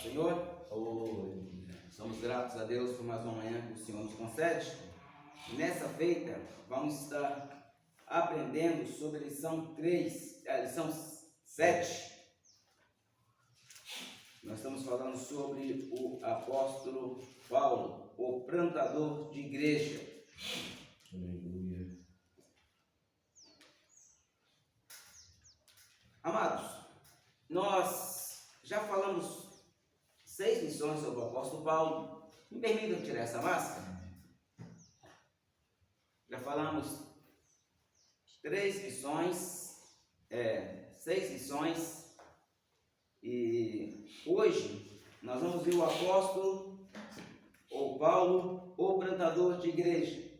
do Senhor. Somos gratos a Deus por mais uma manhã que o Senhor nos concede. E nessa feita, vamos estar aprendendo sobre a lição 7. Nós estamos falando sobre o apóstolo Paulo, o plantador de igreja. Aleluia. Amados, nós já falamos 6 lições sobre o apóstolo Paulo. Me permitam tirar essa máscara? Já falamos 3 lições, 6 lições, e hoje nós vamos ver o apóstolo, ou Paulo, o plantador de igreja.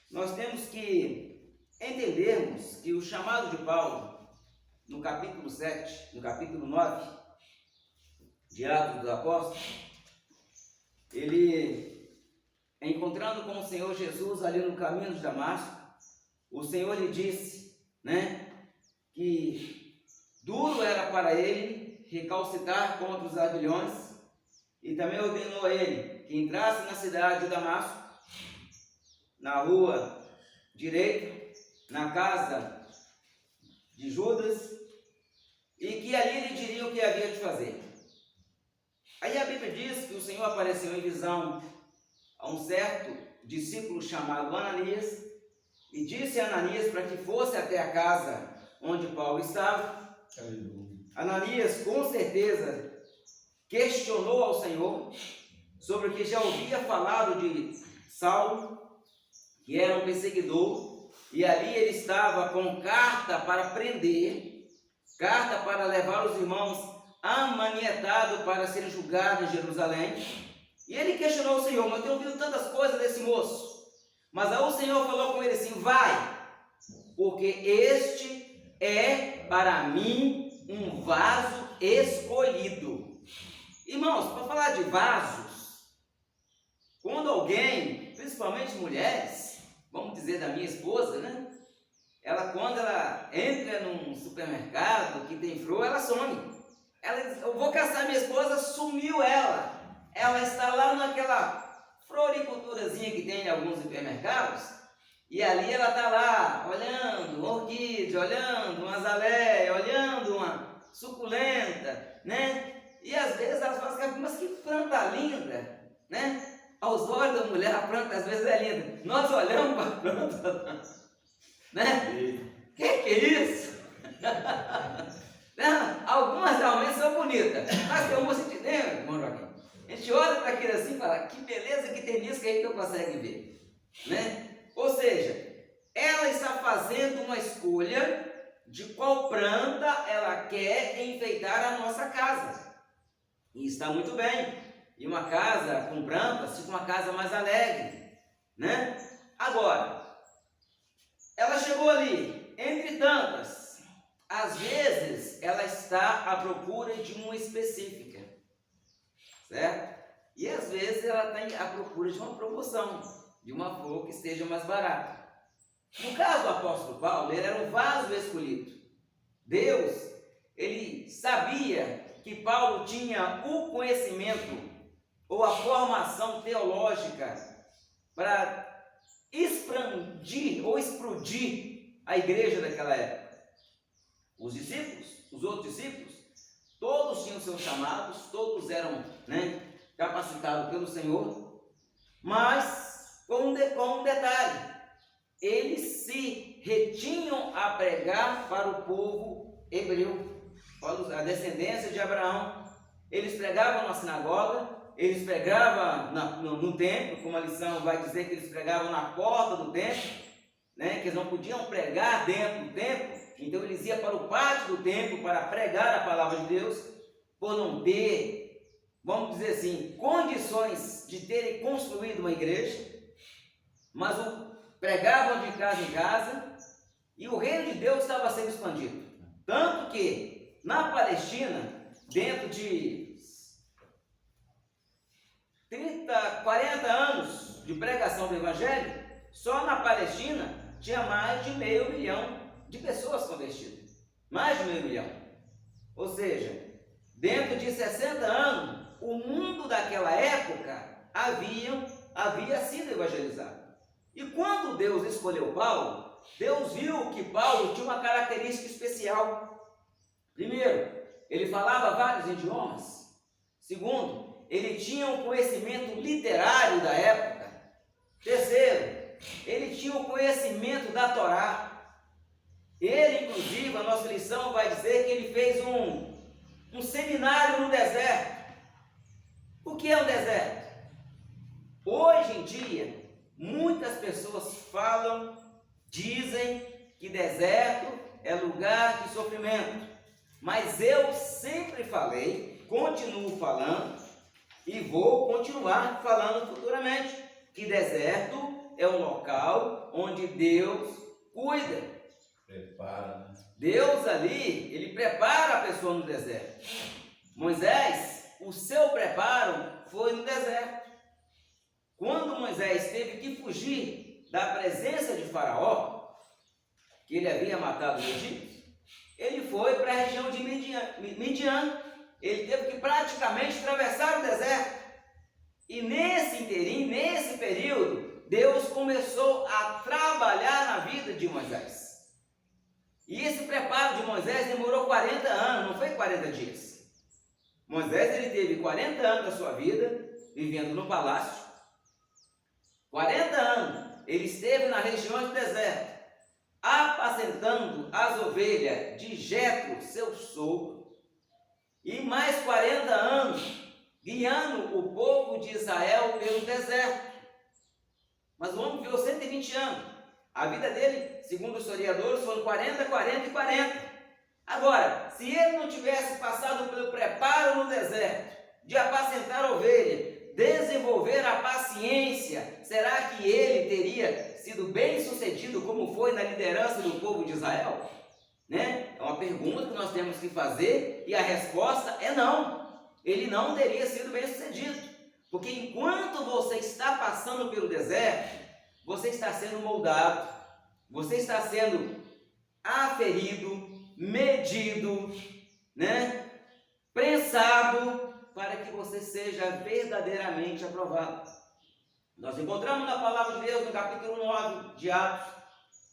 Nós temos que entendermos que o chamado de Paulo, no capítulo 7, no capítulo 9, de Atos dos Apóstolos, ele, encontrando com o Senhor Jesus ali no caminho de Damasco, o Senhor lhe disse, que duro era para ele recalcitrar contra os aguilhões, e também ordenou a ele que entrasse na cidade de Damasco, na rua direita, na casa de Judas, e que ali lhe diria o que havia de fazer. Aí a Bíblia diz que o Senhor apareceu em visão a um certo discípulo chamado Ananias, e disse a Ananias para que fosse até a casa onde Paulo estava. Ananias, com certeza, questionou ao Senhor sobre o que já ouvia falado de Saulo, que era um perseguidor, e ali ele estava com carta para prender, carta para levar os irmãos amanietados para serem julgados em Jerusalém. E ele questionou o Senhor: mas eu tenho ouvido tantas coisas desse moço. Mas aí o Senhor falou com ele assim: vai, porque este é para mim um vaso escolhido. Irmãos, para falar de vasos, quando alguém, principalmente mulheres, vamos dizer da minha esposa, quando ela entra num supermercado que tem flor, ela some. Ela diz: eu vou caçar minha esposa, sumiu ela. Ela está lá naquela floriculturazinha que tem em alguns supermercados, e ali ela está lá, olhando uma orquídea, olhando uma azaleia, olhando uma suculenta, E às vezes elas falam assim: mas que planta linda, Aos olhos da mulher, a planta às vezes é linda. Nós olhamos para a planta, Que é isso? Algumas realmente são bonitas, mas tem umas que tem, irmão Joaquim. A gente olha para aquilo assim e fala: que beleza que tem nisso que a gente não consegue ver, Ou seja, ela está fazendo uma escolha de qual planta ela quer enfeitar a nossa casa. E está muito bem. E uma casa com plantas fica uma casa mais alegre, Agora, ela chegou ali, entre tantas, às vezes ela está à procura de uma específica, certo? E às vezes ela está à procura de uma promoção, de uma flor que esteja mais barata. No caso do apóstolo Paulo, ele era um vaso escolhido. Deus, ele sabia que Paulo tinha o conhecimento ou a formação teológica para expandir ou explodir a igreja daquela época. Os discípulos, os outros discípulos, todos tinham seus chamados, todos eram capacitados pelo Senhor, mas com um detalhe: eles se retinham a pregar para o povo hebreu, a descendência de Abraão. Eles pregavam na sinagoga, eles pregavam no templo, como a lição vai dizer que eles pregavam na porta do templo, que eles não podiam pregar dentro do templo, então eles iam para o pátio do templo para pregar a palavra de Deus, por não ter, vamos dizer assim, condições de terem construído uma igreja, mas pregavam de casa em casa, e o reino de Deus estava sendo expandido. Tanto que na Palestina, dentro de 40 anos de pregação do Evangelho, só na Palestina tinha mais de 500 mil de pessoas convertidas. Mais de 500 mil. Ou seja, dentro de 60 anos, o mundo daquela época havia sido evangelizado. E quando Deus escolheu Paulo, Deus viu que Paulo tinha uma característica especial. Primeiro, ele falava vários idiomas. Segundo, ele tinha um conhecimento literário da época. Terceiro, ele tinha o conhecimento da Torá. Ele, inclusive, a nossa lição vai dizer que ele fez um seminário no deserto. O que é um deserto? Hoje em dia, muitas pessoas falam, dizem que deserto é lugar de sofrimento. Mas eu sempre falei, continuo falando e vou continuar falando futuramente, que deserto é um local onde Deus cuida. Prepara, né? Deus ali, ele prepara a pessoa no deserto. Moisés, o seu preparo foi no deserto. Quando Moisés teve que fugir da presença de Faraó, que ele havia matado o Egito, ele foi para a região de Midian. Ele teve que praticamente atravessar o deserto. E nesse inteirinho, nesse período, Deus começou a trabalhar na vida de Moisés. E esse preparo de Moisés demorou 40 anos, não foi 40 dias. Moisés ele teve 40 anos da sua vida vivendo no palácio. 40 anos ele esteve na região do deserto, apacentando as ovelhas de Jetro, seu sogro, e mais 40 anos guiando o povo de Israel pelo deserto. Mas o homem viveu 120 anos. A vida dele, segundo os historiadores, foram 40, 40 e 40. Agora, se ele não tivesse passado pelo preparo no deserto, de apacentar a ovelha, desenvolver a paciência, será que ele teria sido bem sucedido como foi na liderança do povo de Israel? Né? É uma pergunta que nós temos que fazer e a resposta é não. Ele não teria sido bem sucedido, porque enquanto você está passando pelo deserto, você está sendo moldado, você está sendo aferido, medido, né? Prensado, para que você seja verdadeiramente aprovado. Nós encontramos na palavra de Deus, no capítulo 9 de Atos,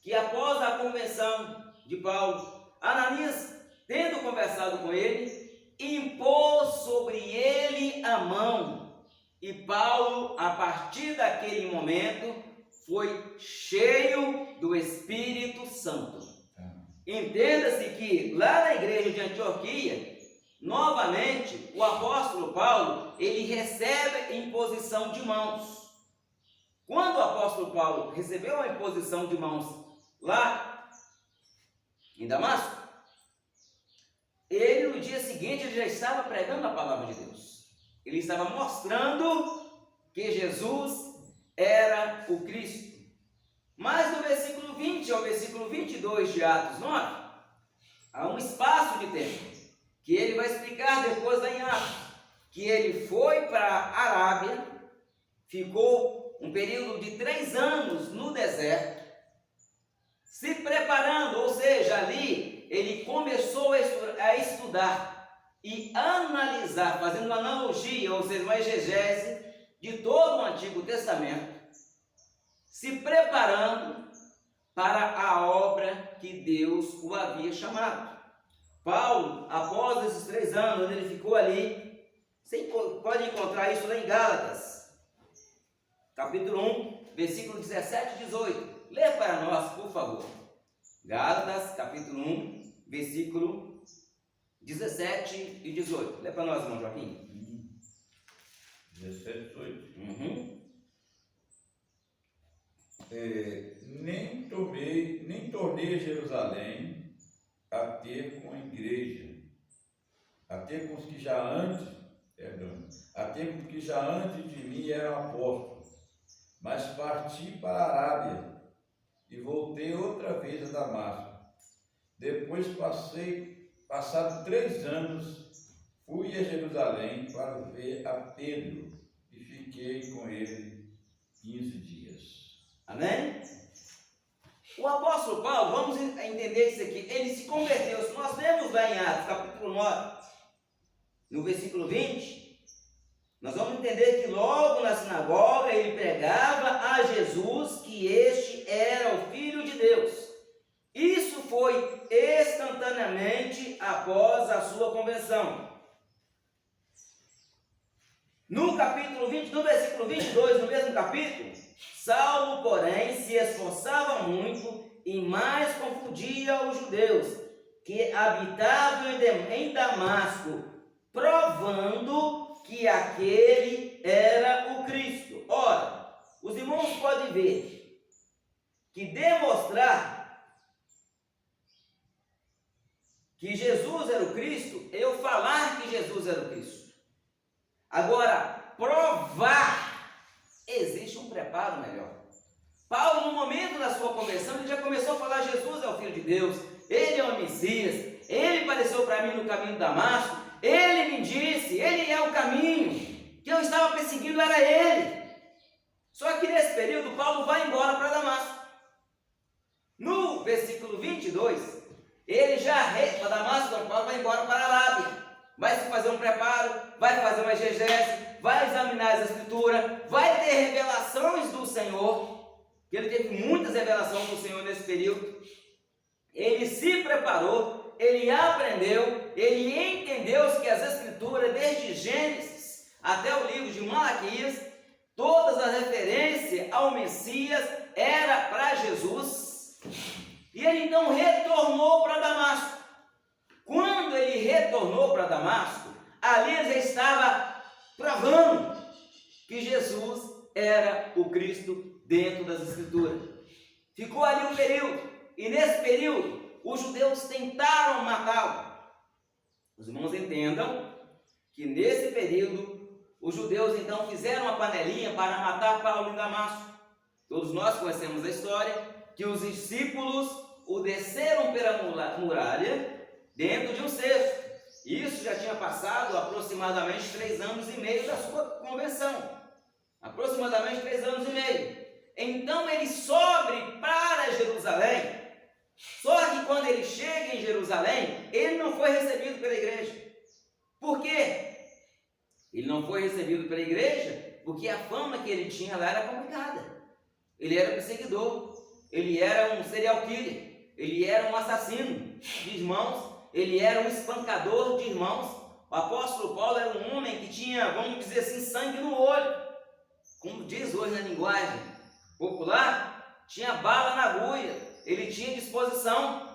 que após a convenção de Paulo, Ananias, tendo conversado com ele, impôs sobre ele a mão, e Paulo, a partir daquele momento, foi cheio do Espírito Santo. Entenda-se que lá na igreja de Antioquia, novamente, o apóstolo Paulo, ele recebe imposição de mãos. Quando o apóstolo Paulo recebeu a imposição de mãos lá em Damasco, ele no dia seguinte ele já estava pregando a palavra de Deus. Ele estava mostrando que Jesus era o Cristo. Mas no versículo 20 ao versículo 22 de Atos 9, há um espaço de tempo que ele vai explicar depois lá em Atos, que ele foi para a Arábia, ficou um período de 3 anos no deserto, se preparando, ou seja, ali ele começou a estudar e analisar, fazendo uma analogia, ou seja, uma exegese de todo o Antigo Testamento, se preparando para a obra que Deus o havia chamado. Paulo, após esses 3 anos, ele ficou ali, você pode encontrar isso lá em Gálatas, capítulo 1, versículo 17 e 18. Lê para nós, por favor. Gálatas, capítulo 1, versículo 17 e 18. Lê para nós, irmão Joaquim. 17 e 18. Nem tornei a Jerusalém a ter com a igreja, a ter com os que já antes, de mim eram apóstolos, mas parti para a Arábia e voltei outra vez a Damasco. Depois passado 3 anos, fui a Jerusalém para ver a Pedro e fiquei com ele 15 dias. Amém? O apóstolo Paulo, vamos entender isso aqui, ele se converteu. Se nós lemos lá em Atos, capítulo 9, no versículo 20, nós vamos entender que logo na sinagoga ele pregava a Jesus que este era o Filho de Deus. Isso foi instantaneamente após a sua conversão. No versículo 22, no mesmo capítulo, Saulo, porém, se esforçava muito e mais confundia os judeus que habitavam em Damasco, provando que aquele era o Cristo. Ora, os irmãos podem ver que demonstrar que Jesus era o Cristo, eu falar que Jesus era o Cristo. Agora, provar, existe um preparo melhor. Paulo, no momento da sua conversão, ele já começou a falar: Jesus é o Filho de Deus, Ele é o Messias, Ele apareceu para mim no caminho de Damasco, Ele me disse, Ele é o caminho, que eu estava perseguindo era Ele. Só que nesse período, Paulo vai embora para Damasco. No versículo 22, ele já para Damasco, Paulo vai embora para a Arábia, vai se fazer um preparo, vai fazer uma exegese, vai examinar as escrituras, vai ter revelações do Senhor, que ele teve muitas revelações do Senhor nesse período. Ele se preparou, ele aprendeu, ele entendeu que as escrituras, desde Gênesis até o livro de Malaquias, todas as referências ao Messias era para Jesus. E ele então retornou para Damasco. Quando ele retornou para Damasco, ali ele já estava provando que Jesus era o Cristo dentro das Escrituras. Ficou ali um período, e nesse período os judeus tentaram matá-lo. Os irmãos entendam que nesse período os judeus então fizeram uma panelinha para matar Paulo em Damasco. Todos nós conhecemos a história, que os discípulos o desceram pela muralha dentro de um cesto. Isso já tinha passado aproximadamente 3 anos e meio da sua conversão. Aproximadamente 3 anos e meio. Então ele sobe para Jerusalém. Só que quando ele chega em Jerusalém, ele não foi recebido pela igreja. Por quê? Ele não foi recebido pela igreja porque a fama que ele tinha lá era complicada. Ele era perseguidor, ele era um serial killer, ele era um assassino de irmãos, ele era um espancador de irmãos. O apóstolo Paulo era um homem que tinha, vamos dizer assim, sangue no olho. Como diz hoje na linguagem popular, tinha bala na agulha, ele tinha disposição.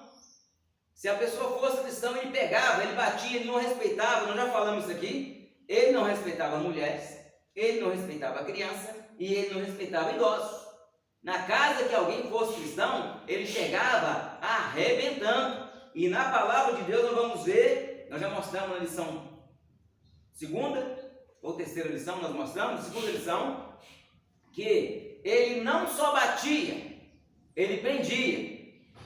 Se a pessoa fosse cristã, ele pegava, ele batia, ele não respeitava, nós já falamos isso aqui, ele não respeitava mulheres, ele não respeitava criança e ele não respeitava idosos. Na casa que alguém fosse cristão, ele chegava arrebentando. E na palavra de Deus nós vamos ver, nós já mostramos na lição segunda ou terceira lição, nós mostramos, segunda lição, que ele não só batia, ele prendia.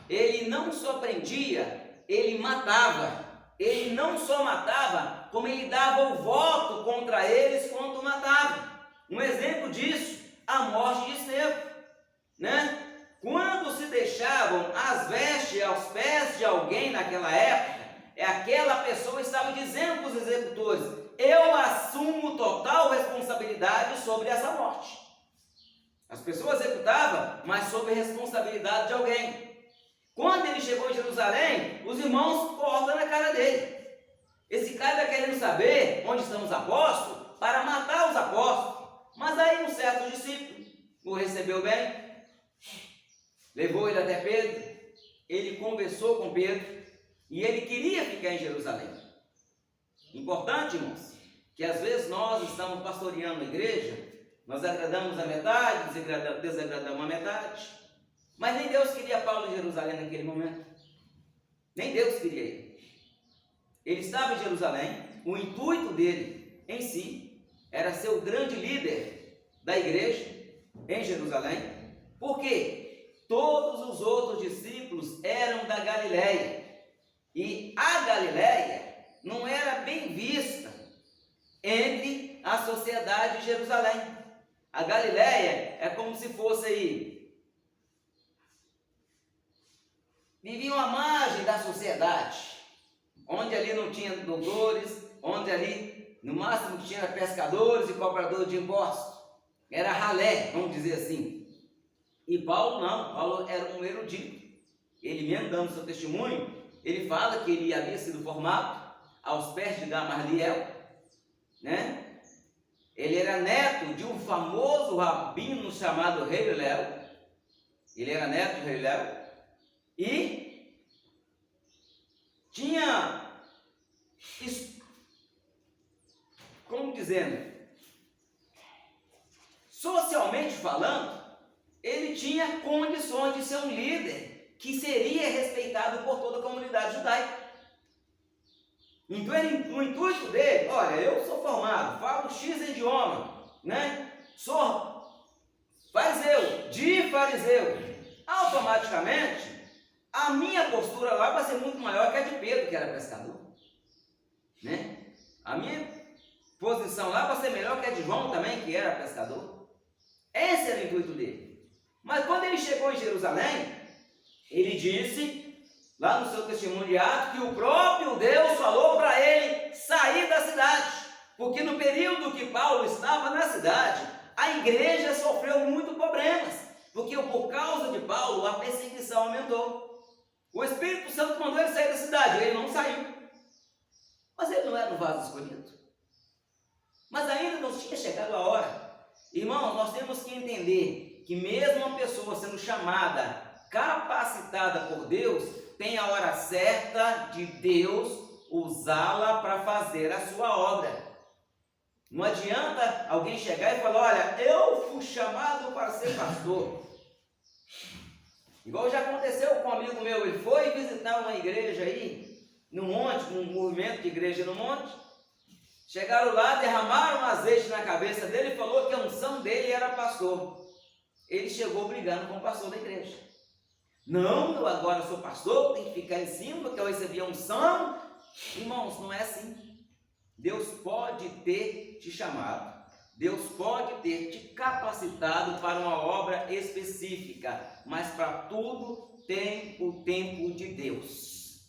Ele não só prendia, ele matava. Ele não só matava, como ele dava o voto contra eles quando matava. Um exemplo disso, a morte de Estevão, né? Quando se deixavam as vestes aos pés de alguém naquela época, aquela pessoa estava dizendo para os executores: eu assumo total responsabilidade sobre essa morte. As pessoas executavam, mas sob responsabilidade de alguém. Quando ele chegou em Jerusalém, os irmãos cortam na cara dele. Esse cara está querendo saber onde estão os apóstolos para matar os apóstolos. Mas aí um certo discípulo o recebeu bem, levou ele até Pedro, ele conversou com Pedro e ele queria ficar em Jerusalém. Importante, irmãos, que às vezes nós estamos pastoreando a igreja, nós agradamos a metade, desagradamos a metade, mas nem Deus queria Paulo em Jerusalém naquele momento. Nem Deus queria ele. Ele estava em Jerusalém, o intuito dele em si era ser o grande líder da igreja em Jerusalém. Por quê? Todos os outros discípulos eram da Galileia. E a Galileia não era bem vista entre a sociedade de Jerusalém. A Galileia é como se fosse aí, viviam à margem da sociedade, onde ali não tinha doutores, onde ali No máximo que tinha era pescadores e cobradores de impostos. Era ralé, vamos dizer assim. E Paulo não, Paulo era um erudito. Ele mesmo dando seu testemunho, ele fala que ele havia sido formado aos pés de Gamaliel, né? Ele era neto de um famoso rabino chamado Rei Léo. Ele era neto de Rei Léo. E tinha, como dizendo, socialmente falando, ele tinha condições de ser um líder que seria respeitado por toda a comunidade judaica. Então, o intuito dele, olha, eu sou formado, falo X idioma, né? Sou fariseu, de fariseu. Automaticamente, a minha postura lá vai ser muito maior que a de Pedro, que era pescador, né? A minha posição lá vai ser melhor que a de João também, que era pescador. Esse era o intuito dele. Mas quando ele chegou em Jerusalém, ele disse, lá no seu testemunho de Atos, que o próprio Deus falou para ele sair da cidade, porque no período que Paulo estava na cidade, a igreja sofreu muitos problemas, porque por causa de Paulo a perseguição aumentou. O Espírito Santo mandou ele sair da cidade, ele não saiu. Mas ele não era um vaso escolhido. Mas ainda não tinha chegado a hora. Irmãos, nós temos que entender que mesmo uma pessoa sendo chamada, capacitada por Deus, tem a hora certa de Deus usá-la para fazer a sua obra. Não adianta alguém chegar e falar, olha, eu fui chamado para ser pastor. Igual já aconteceu com um amigo meu, ele foi visitar uma igreja aí, no monte, um movimento de igreja no monte. Chegaram lá, derramaram azeite na cabeça dele e falou que a unção dele era pastor. Ele chegou brigando com o pastor da igreja. Não, eu agora sou pastor, tenho que ficar em cima, porque eu recebi a unção. Irmãos, não é assim. Deus pode ter te chamado, Deus pode ter te capacitado para uma obra específica, mas para tudo tem o tempo de Deus,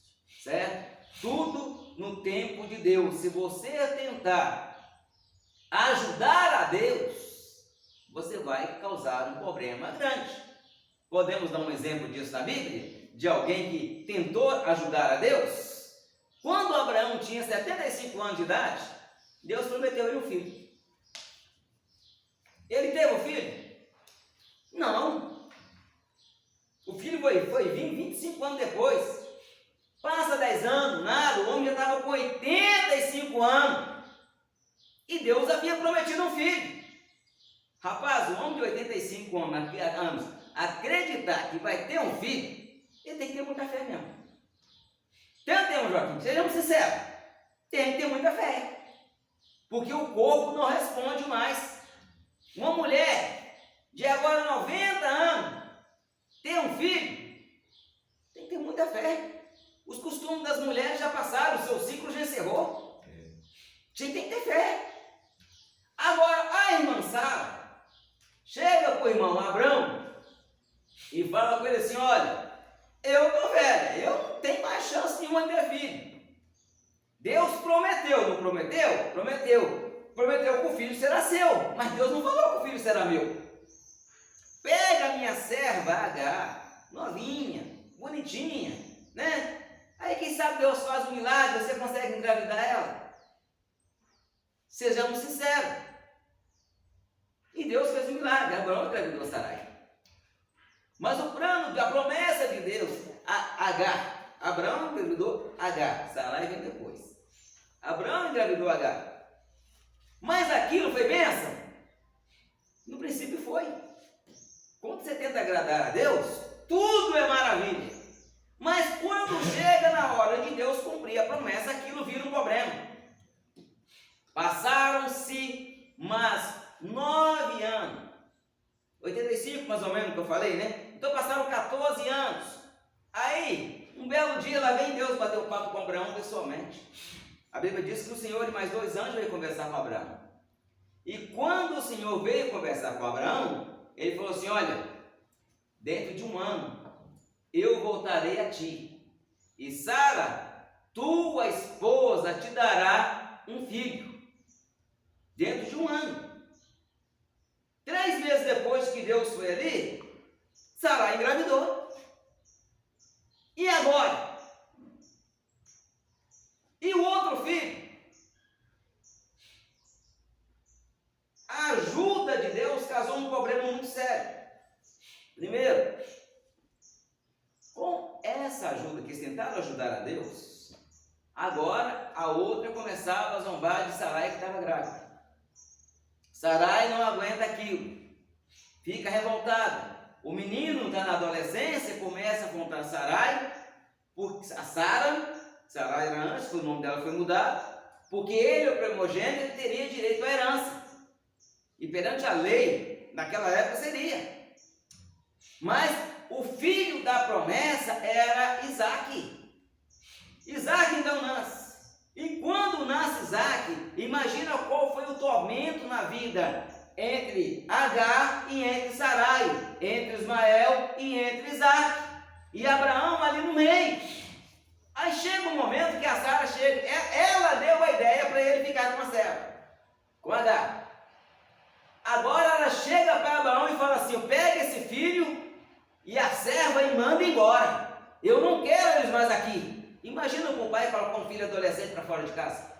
certo? Tudo no tempo de Deus. Se você tentar ajudar a Deus, você vai causar um problema grande. Podemos dar um exemplo disso na Bíblia? De alguém que tentou ajudar a Deus? Quando Abraão tinha 75 anos de idade, Deus prometeu ele um filho. Ele teve um filho? Não. O filho foi vir 25 anos depois. Passa 10 anos, nada, o homem já estava com 85 anos. E Deus havia prometido um filho. Rapaz, o homem de 85 anos acreditar que vai ter um filho, ele tem que ter muita fé mesmo. Tentemos, Joaquim, sejamos sinceros. Tem que ter muita fé. Porque o corpo não responde mais. Uma mulher de agora 90 anos ter um filho, tem que ter muita fé. Os costumes das mulheres já passaram, o seu ciclo já encerrou. Tem que ter fé. Agora, a irmã Sara chega para o irmão Abrão e fala com ele assim, olha, eu estou velha, eu não tenho mais chance nenhuma de ter filho. Deus prometeu, não prometeu? Prometeu. Prometeu que o filho será seu, mas Deus não falou que o filho será meu. Pega a minha serva Agar, novinha, bonitinha, né? Aí quem sabe Deus faz um milagre, você consegue engravidar ela? Sejamos sinceros. E Deus fez um milagre, Abraão engravidou Sarai. Mas o plano, a promessa de Deus, Agar, Abraão engravidou Agar, Sarai vem depois. Abraão engravidou Agar. Mas aquilo foi bênção? No princípio foi. Quando você tenta agradar a Deus, tudo é maravilha. Mas quando chega na hora de Deus cumprir a promessa, aquilo vira um problema. Passaram-se mais 9 anos. 85 mais ou menos que eu falei, né? Então passaram 14 anos. Aí, um belo dia, lá vem Deus bater o papo com Abraão pessoalmente. A Bíblia diz que o Senhor e mais 2 anjos veio conversar com Abraão. E quando o Senhor veio conversar com Abraão, ele falou assim, olha, dentro de 1 ano, eu voltarei a ti. E Sara, tua esposa, te dará um filho. dentro de um ano. 3 meses depois que Deus foi ali, Sarai engravidou. E agora? E o outro filho? A ajuda de Deus causou um problema muito sério. Primeiro, com essa ajuda que eles tentaram ajudar a Deus, agora a outra começava a zombar de Sarai que estava grávida. Sarai não aguenta aquilo, fica revoltada. O menino está na adolescência, começa a contar Sarai, porque a Sarai era antes, o nome dela foi mudado, porque ele, o primogênito, teria direito à herança. E perante a lei, naquela época seria. Mas o filho da promessa era Isaque. Isaque então nasce. E quando nasce Isaque, imagina qual foi o tormento na vida entre Agar e entre Sarai, entre Ismael e entre Isaque. E Abraão ali no meio. Aí chega um momento que a Sara chega, ela deu a ideia para ele ficar com a serva, com Agar. Agora ela chega para Abraão e fala assim: pega esse filho e a serva e manda embora. Eu não quero eles mais aqui. Imagina o pai colocar um filho adolescente para fora de casa.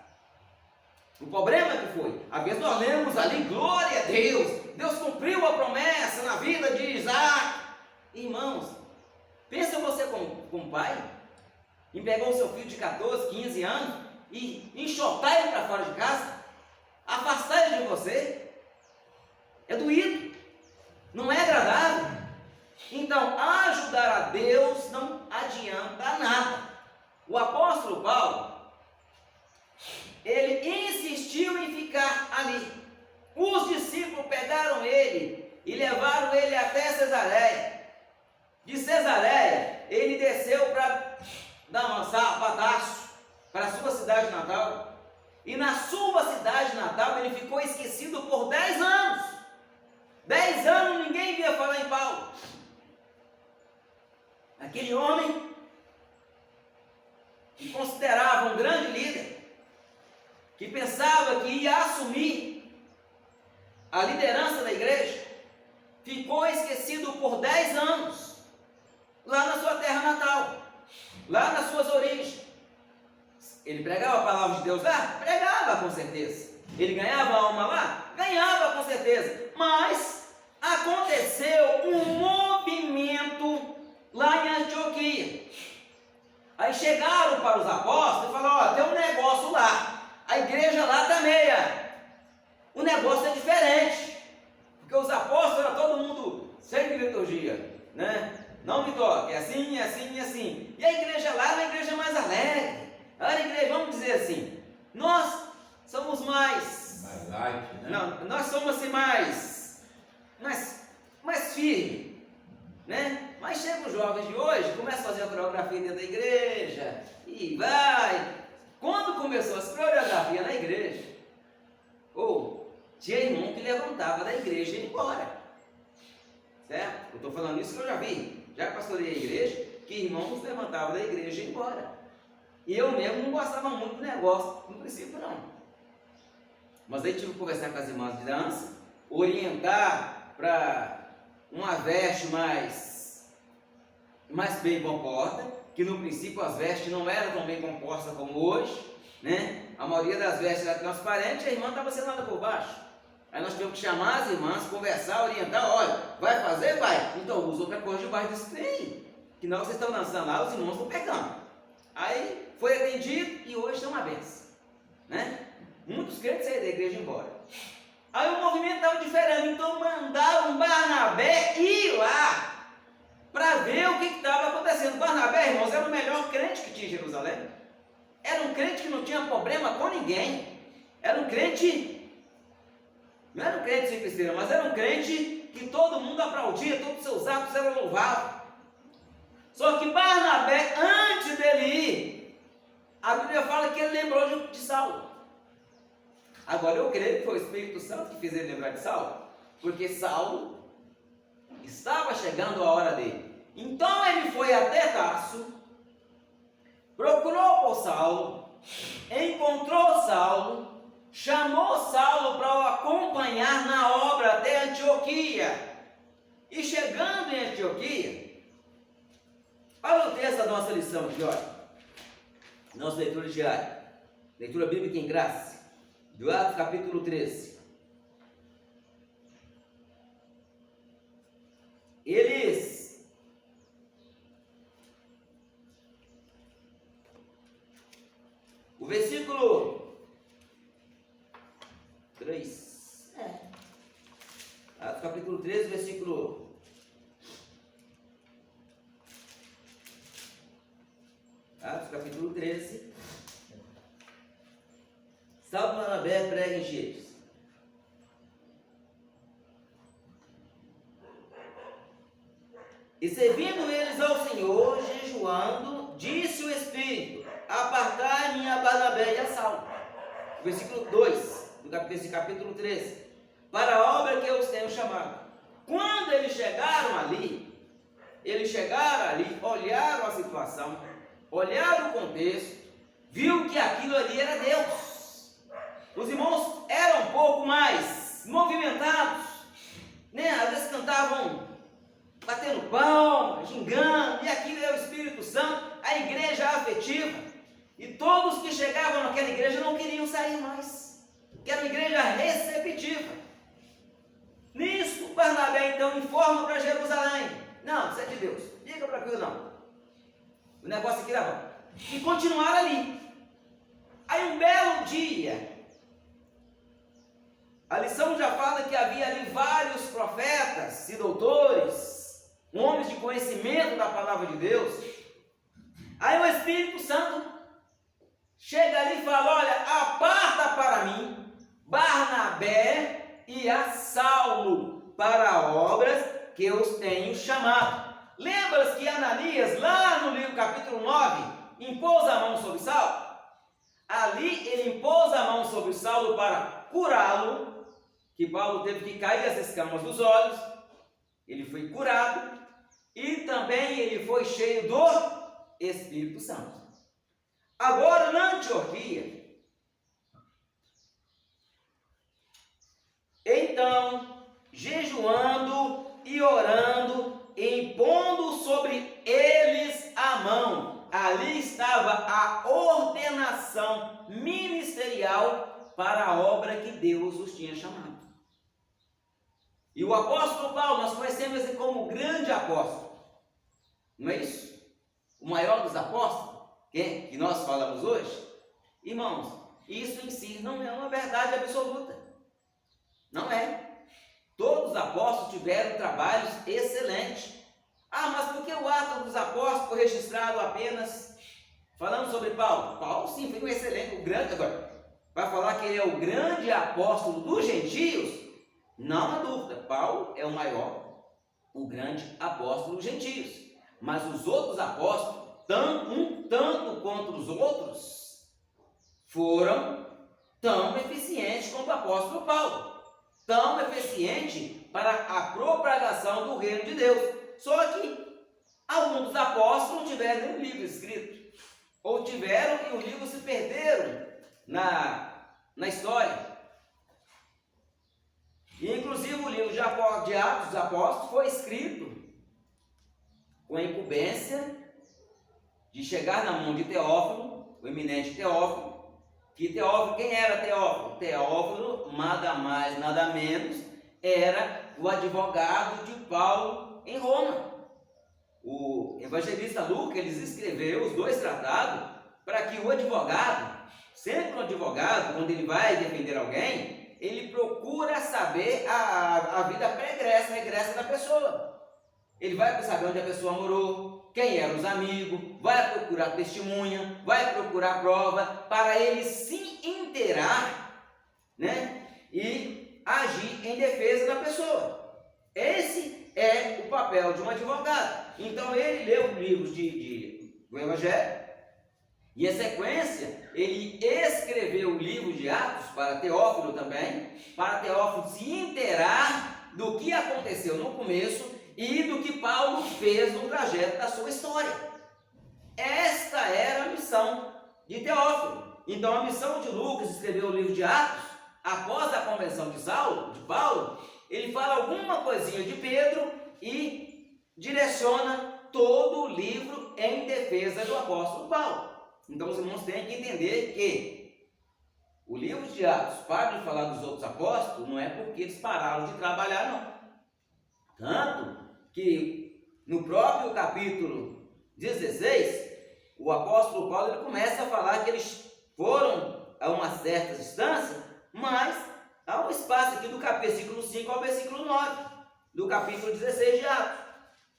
O problema que foi, às vezes nós lemos ali, glória a Deus, Deus cumpriu a promessa na vida de Isaac. Irmãos, pensa você como pai, em pegar o seu filho de 14, 15 anos e enxotar ele para fora de casa, afastar ele de você. É doído, não é agradável. Então, ajudar a Deus não adianta nada. O apóstolo Paulo, ele insistiu em ficar ali. Os discípulos pegaram ele e levaram ele até Cesareia. De Cesareia, ele desceu para Tarso, para a sua cidade natal. E na sua cidade natal, ele ficou esquecido por 10 anos. 10 anos ninguém via falar em Paulo. Aquele homem que considerava um grande líder, que pensava que ia assumir a liderança da igreja, ficou esquecido por 10 anos, lá na sua terra natal, lá nas suas origens. Ele pregava a palavra de Deus lá? Pregava com certeza. Ele ganhava alma lá? Ganhava com certeza. Mas aconteceu um movimento lá em Antioquia. Aí chegaram para os apóstolos e falaram: ó, tem um negócio lá, a igreja lá está meia, o negócio é diferente, porque os apóstolos eram todo mundo sem liturgia, né? Não me toque, é assim, é assim, é assim. E a igreja lá é uma igreja mais alegre. A igreja, vamos dizer assim, nós somos mais light, né? Não, nós somos assim mais firme, né? Mas chega os jovens de hoje, começa a fazer a coreografia dentro da igreja e vai. Quando começou as coreografias na igreja, tinha irmão que levantava da igreja e ia embora, certo? Eu estou falando isso que eu já vi, já pastorei a igreja, que irmãos levantavam da igreja e ia embora. E eu mesmo não gostava muito do negócio, no princípio não. Mas aí tive que conversar com as irmãs de dança, orientar para uma veste mais bem composta, que no princípio as vestes não eram tão bem compostas como hoje, né? A maioria das vestes era transparente e a irmã estava selada por baixo. Aí nós tivemos que chamar as irmãs, conversar, orientar: olha, vai fazer? Vai. Então usa outra coisa debaixo desse trem, que não, vocês estão dançando lá, os irmãos estão pegando. Aí foi atendido e hoje é uma benção, né? Muitos crentes saíram da igreja e embora. Aí o movimento estava diferente, então mandaram Barnabé ir lá para ver o que estava acontecendo. Barnabé, irmãos, era o melhor crente que tinha em Jerusalém. Era um crente que não tinha problema com ninguém. Era um crente, não era um crente sem besteira, mas era um crente que todo mundo aplaudia, todos os seus atos eram louvados. Só que Barnabé, antes dele ir, a Bíblia fala que ele lembrou de Saulo. Agora eu creio que foi o Espírito Santo que fez ele lembrar de Saulo, porque Saulo estava chegando a hora dele. Então ele foi até Tarso, procurou por Saulo, encontrou Saulo, chamou Saulo para o acompanhar na obra até Antioquia. E chegando em Antioquia, olha o texto da nossa lição aqui, olha. Nossa leitura diária. Leitura bíblica em graça. Do Atos capítulo 13. O versículo 3. Atos capítulo 13, versículo. Atos capítulo 13. Saulo e Barnabé pregam em Filipos. E servindo eles ao Senhor, jejuando, disse o Espírito: apartai-me a Barnabé e a Saulo. Versículo 2, desse capítulo 13. Para a obra que eu os tenho chamado. Quando eles chegaram ali, olharam a situação, olharam o contexto, viu que aquilo ali era Deus. Os irmãos eram um pouco mais movimentados, né? Às vezes cantavam batendo palma, gingando, e aquilo é o Espírito Santo, a igreja afetiva. E todos que chegavam naquela igreja não queriam sair mais, que era uma igreja receptiva. Nisso, Barnabé então informa para Jerusalém: não, isso é de Deus, diga para aquilo não, o negócio aqui era bom. E continuaram ali. Aí um belo dia, a lição já fala que havia ali vários profetas e doutores, homens de conhecimento da palavra de Deus. Aí o Espírito Santo chega ali e fala: olha, aparta para mim Barnabé e a Saulo para obras que eu os tenho chamado. Lembras que Ananias, lá no livro capítulo 9, impôs a mão sobre Saulo? Ali ele impôs a mão sobre Saulo para curá-lo, que Paulo teve que cair as escamas dos olhos. Ele foi curado e também ele foi cheio do Espírito Santo. Agora, na Antioquia, então, jejuando e orando, impondo sobre eles a mão, ali estava a ordenação ministerial para a obra que Deus os tinha chamado. E o apóstolo Paulo, nós conhecemos ele como o grande apóstolo, não é isso? O maior dos apóstolos, que nós falamos hoje. Irmãos, isso em si não é uma verdade absoluta, não é. Todos os apóstolos tiveram trabalhos excelentes. Mas por que o Atos dos Apóstolos foi registrado apenas falando sobre Paulo? Paulo sim, foi um excelente, o grande. Agora, vai falar que ele é o grande apóstolo dos gentios? Não há dúvida, Paulo é o maior, o grande apóstolo dos gentios. Mas os outros apóstolos, tanto quanto os outros, foram tão eficientes quanto o apóstolo Paulo, tão eficiente para a propagação do reino de Deus. Só que alguns dos apóstolos não tiveram nenhum livro escrito, ou tiveram e os livros se perderam na história. E inclusive o livro de Atos dos Apóstolos foi escrito com a incumbência de chegar na mão de Teófilo, o eminente Teófilo. Que Teófilo, quem era Teófilo? Teófilo, nada mais, nada menos, era o advogado de Paulo em Roma. O evangelista Lucas, ele escreveu os dois tratados para que o advogado, sempre um advogado, quando ele vai defender alguém, ele procura saber a vida pregressa, regressa da pessoa. Ele vai saber onde a pessoa morou, quem eram os amigos, vai procurar testemunha, vai procurar prova, para ele se inteirar, né? E agir em defesa da pessoa. Esse é o papel de um advogado. Então ele leu os livros do Evangelho, e em sequência ele escreveu o livro de Atos para Teófilo também, para Teófilo se inteirar do que aconteceu no começo e do que Paulo fez no trajeto da sua história. Esta era a missão de Teófilo. Então a missão de Lucas escrever o livro de Atos, após a conversão de Paulo, ele fala alguma coisinha de Pedro e direciona todo o livro em defesa do apóstolo Paulo. Então os irmãos têm que entender que o livro de Atos, para de falar dos outros apóstolos, não é porque eles pararam de trabalhar, não. Tanto que no próprio capítulo 16, o apóstolo Paulo ele começa a falar que eles foram a uma certa distância, mas há um espaço aqui do versículo 5 ao versículo 9, do capítulo 16 de Atos.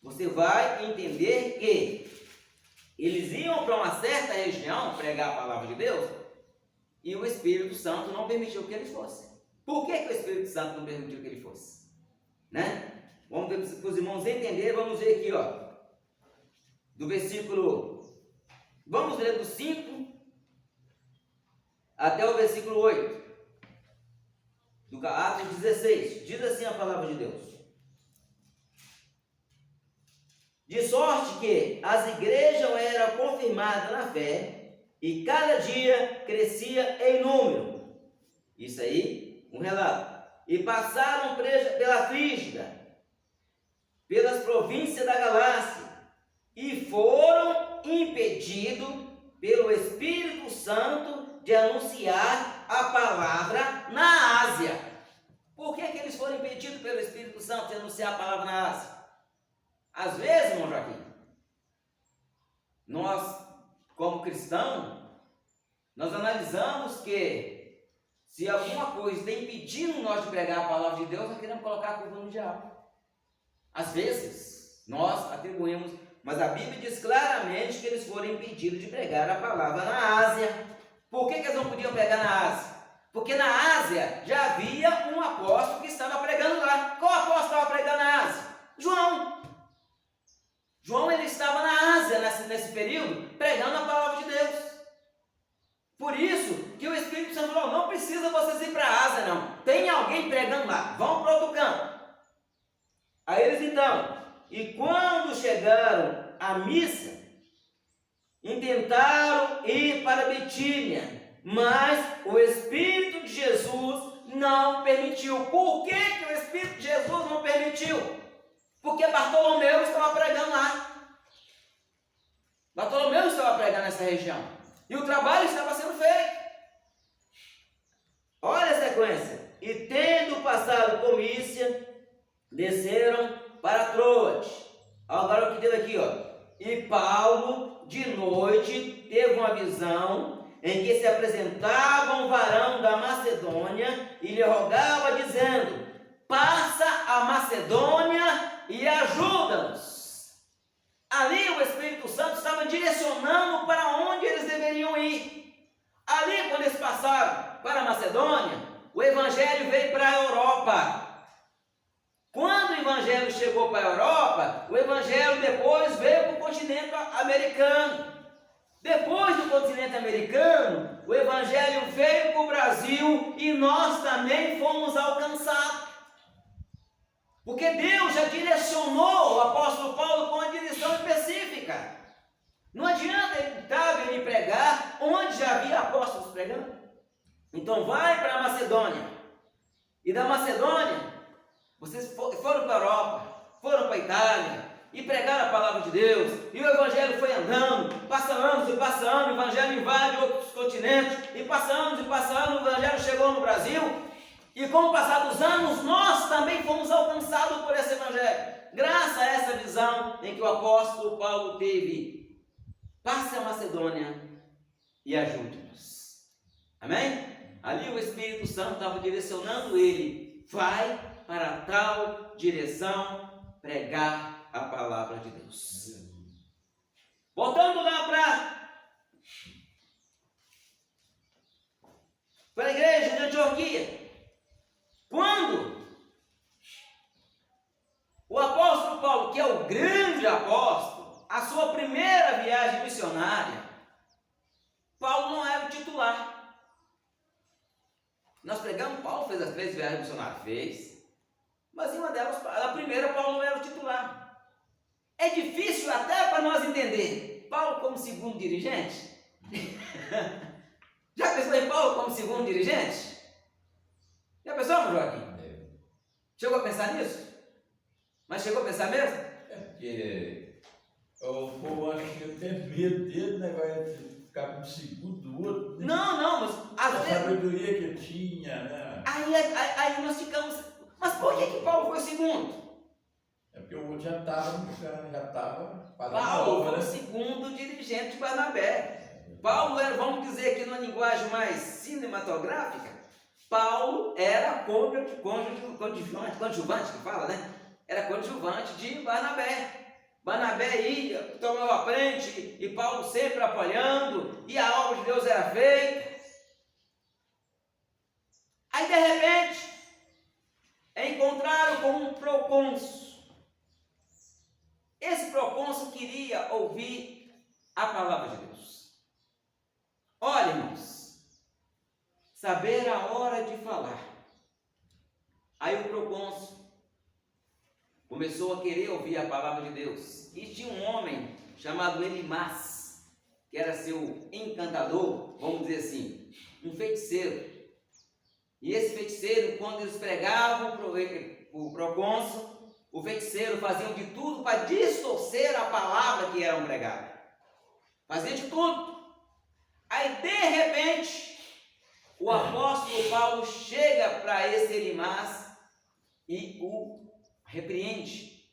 Você vai entender que eles iam para uma certa região pregar a palavra de Deus e o Espírito Santo não permitiu que eles fossem. Por que o Espírito Santo não permitiu que ele fosse? Né? Vamos ver para os irmãos entenderem, vamos ver aqui, ó, do versículo, vamos ler do 5 até o versículo 8, do Atos 16, diz assim a palavra de Deus: de sorte que as igrejas eram confirmadas na fé, e cada dia crescia em número. Isso aí, um relato. E passaram pela Frígia, pelas províncias da Galácia, e foram impedidos pelo Espírito Santo de anunciar a palavra na Ásia. Por que eles foram impedidos pelo Espírito Santo de anunciar a palavra na Ásia? Às vezes, irmão Joaquim, nós, como cristãos, nós analisamos que se alguma coisa está impedindo nós de pregar a palavra de Deus, nós queremos colocar a culpa no diabo. Às vezes, nós atribuímos, mas a Bíblia diz claramente que eles foram impedidos de pregar a palavra na Ásia. Por que eles não podiam pregar na Ásia? Porque na Ásia já havia um apóstolo que estava pregando lá. Qual apóstolo estava pregando na Ásia? João. João ele estava na Ásia nesse período, pregando a palavra de Deus. Por isso que o Espírito Santo falou: não precisa vocês ir para a Ásia, não. Tem alguém pregando lá, vão para outro canto. Aí eles então, e quando chegaram à missa, intentaram ir para Betínia, mas o Espírito de Jesus não permitiu. Por que o Espírito de Jesus não permitiu? Porque Bartolomeu estava pregando lá. Bartolomeu estava pregando nessa região. E o trabalho estava sendo feito. Olha a sequência. E tendo passado por Mísia, desceram para Troade. Agora o que deu aqui, ó. E Paulo, de noite, teve uma visão em que se apresentava um varão da Macedônia e lhe rogava, dizendo: passa a Macedônia e ajuda-nos. Ali o Espírito Santo estava direcionando para onde eles deveriam ir. Ali, quando eles passaram para a Macedônia, o Evangelho veio para a Europa. Quando o Evangelho chegou para a Europa, o Evangelho depois veio para o continente americano. Depois do continente americano, o Evangelho veio para o Brasil e nós também fomos alcançados. Porque Deus já direcionou o apóstolo Paulo com uma direção específica. Não adianta ele pregar onde já havia apóstolos pregando. Então vai para a Macedônia. E da Macedônia, vocês foram para a Europa, foram para a Itália e pregaram a palavra de Deus. E o Evangelho foi andando, passa anos e passa anos, o Evangelho invade outros continentes. E passa anos, o Evangelho chegou no Brasil. E com o passar dos anos, nós também fomos alcançados por esse Evangelho. Graças a essa visão em que o apóstolo Paulo teve: passe a Macedônia e ajude-nos. Amém? Ali o Espírito Santo estava direcionando ele: vai para tal direção, pregar a palavra de Deus. Voltando lá para a igreja de Antioquia. Quando o apóstolo Paulo, que é o grande apóstolo, a sua primeira viagem missionária, Paulo não era o titular. Nós pregamos, Paulo fez as 3 viagens missionárias, fez, mas em uma delas, a primeira, Paulo não era o titular. É difícil até para nós entender Paulo como segundo dirigente. Já pensou em Paulo como segundo dirigente? Já pensou, meu Joaquim? Chegou a pensar nisso? Mas chegou a pensar mesmo? É porque o povo acha que eu tenho medo dele, né? Vai ficar com o segundo do outro. Né? Não, mas às A vezes. sabedoria que ele tinha, né? Aí nós ficamos. Mas por que Paulo foi o segundo? É porque o outro já estava no lugar, já estava fazendo Paulo obra, foi o né? segundo dirigente de Barnabé. Paulo era, vamos dizer aqui numa linguagem mais cinematográfica, Paulo era coadjuvante, que fala, né? Era coadjuvante de Barnabé. Barnabé ia, tomava frente, e Paulo sempre apoiando, e a obra de Deus era feita. Aí, de repente, encontraram com um procônsul. Esse procônsul queria ouvir a palavra de Deus. Olha, irmãos, saber a hora de falar. Aí o procônsul começou a querer ouvir a palavra de Deus. E tinha um homem chamado Elimas, que era seu encantador, vamos dizer assim, um feiticeiro. E esse feiticeiro, quando eles pregavam o procônsul, o feiticeiro fazia de tudo para distorcer a palavra que eram pregadas. Fazia de tudo. Aí, de repente, o apóstolo Paulo chega para esse Elimas e o repreende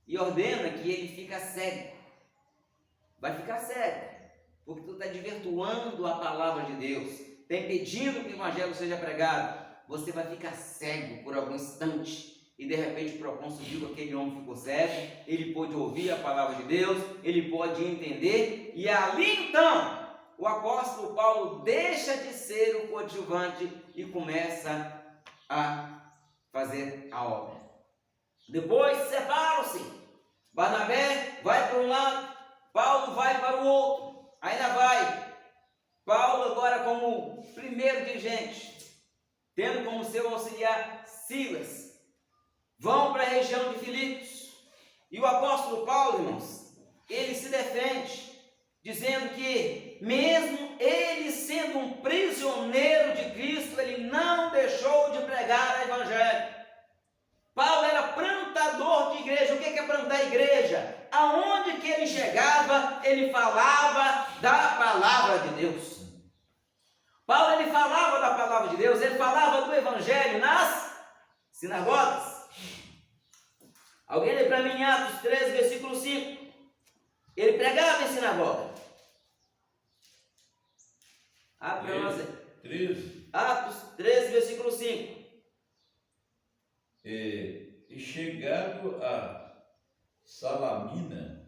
e ordena que ele fique cego. Vai ficar cego, porque tu está desvirtuando a palavra de Deus, está impedindo que o evangelho seja pregado. Você vai ficar cego por algum instante. E de repente o procônsul viu que aquele homem ficou cego, ele pôde ouvir a palavra de Deus, ele pôde entender, e ali então o apóstolo Paulo deixa de ser o coadjuvante e começa a fazer a obra. Depois separam-se. Barnabé vai para um lado, Paulo vai para o outro. Ainda vai Paulo agora como primeiro dirigente, tendo como seu auxiliar Silas. Vão para a região de Filipos. E o apóstolo Paulo, irmãos, ele se defende, dizendo que mesmo ele sendo um prisioneiro de Cristo, ele não deixou de pregar o evangelho. Paulo era plantador de igreja. O que é plantar igreja? Aonde que ele chegava, ele falava da palavra de Deus. Paulo, ele falava da palavra de Deus, ele falava do evangelho nas sinagogas. Alguém lê para mim Atos 13, versículo 5. Ele pregava em sinagoga. Abre para nós. 13. Atos 13, versículo 5. E chegado a Salamina,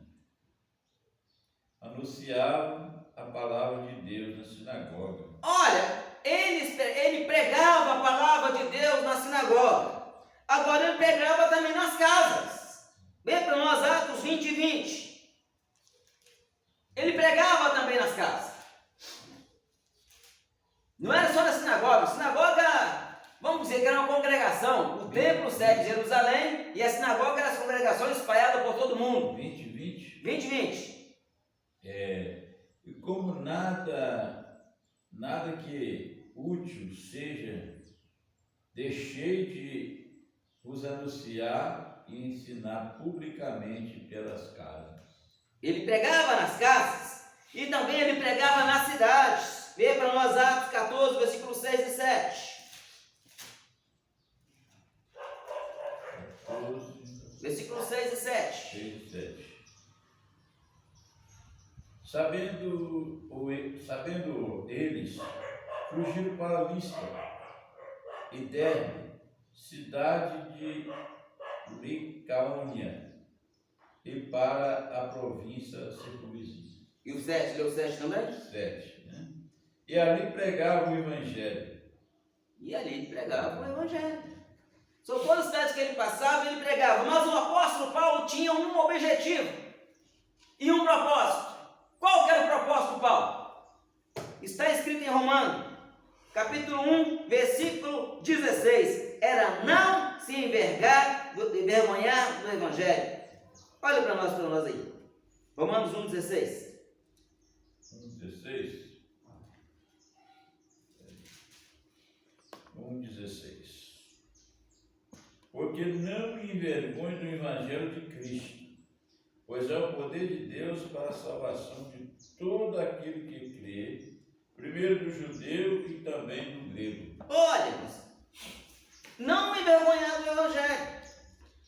anunciavam a palavra de Deus na sinagoga. Olha, ele pregava a palavra de Deus na sinagoga. Agora ele pregava também nas casas. Vem para nós Atos 20 e 20. Ele pregava também nas casas. Não era só na sinagoga. Sinagoga, vamos dizer que era uma congregação. O templo sede de Jerusalém e a sinagoga era as congregações espalhadas por todo mundo. 20 e 20. 20 e 20. E como nada que útil seja, deixei de vos anunciar e ensinar publicamente pelas casas. Ele pregava nas casas e também ele pregava nas cidades. Vê para nós Atos 14, versículos 6 e 7. 14, Versículos 6 e 7. 6 e 7. Sabendo eles, fugiram para Listra e Derbe, cidade de Licaônia, e para a província circunvizinha. E o 7, leu o 7 também? 7, né? E ali pregavam o evangelho. E ali ele pregava o evangelho. São todas as cidades que ele passava, ele pregava. Mas o apóstolo Paulo tinha um objetivo e um propósito. Qual que era o propósito, Paulo? Está escrito em Romanos, capítulo 1, versículo 16. Era não se envergonhar do evangelho. Olha para nós aí. Romanos 1, 16. 1, 16. porque não me envergonho do Evangelho de Cristo, pois é o poder de Deus para a salvação de todo aquele que crê, primeiro do judeu e também do grego. Olha, não me envergonhar do Evangelho.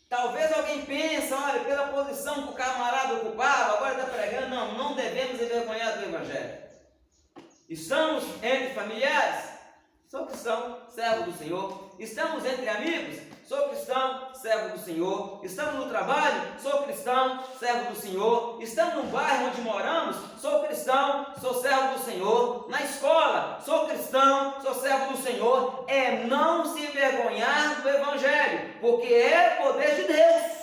Talvez alguém pense, olha, pela posição que o camarada ocupava, agora está pregando. Não devemos envergonhar do Evangelho. Estamos entre familiares? Sou cristão, servo do Senhor. Estamos entre amigos? Sou cristão, servo do Senhor. Estamos no trabalho? Sou cristão, servo do Senhor. Estamos no bairro onde moramos? Sou cristão, sou servo do Senhor. Na escola? Sou cristão, sou servo do Senhor. É não se envergonhar do Evangelho, porque é poder de Deus.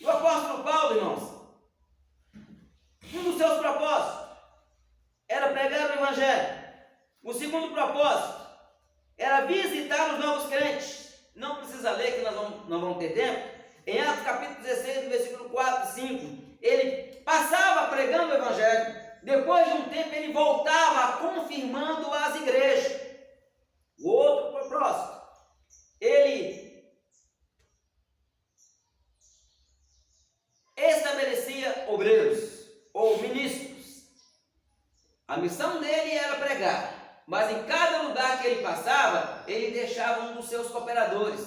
O apóstolo Paulo, irmãos, um dos seus propósitos era pregar o Evangelho. O segundo propósito era visitar os novos crentes. Não precisa ler, que nós não vamos ter tempo. Em Atos capítulo 16, versículo 4 e 5, ele passava pregando o Evangelho. Depois de um tempo, ele voltava confirmando as igrejas. O outro propósito, ele estabelecia obreiros ou ministros. A missão dele era pregar. Mas em cada lugar que ele passava, ele deixava um dos seus cooperadores.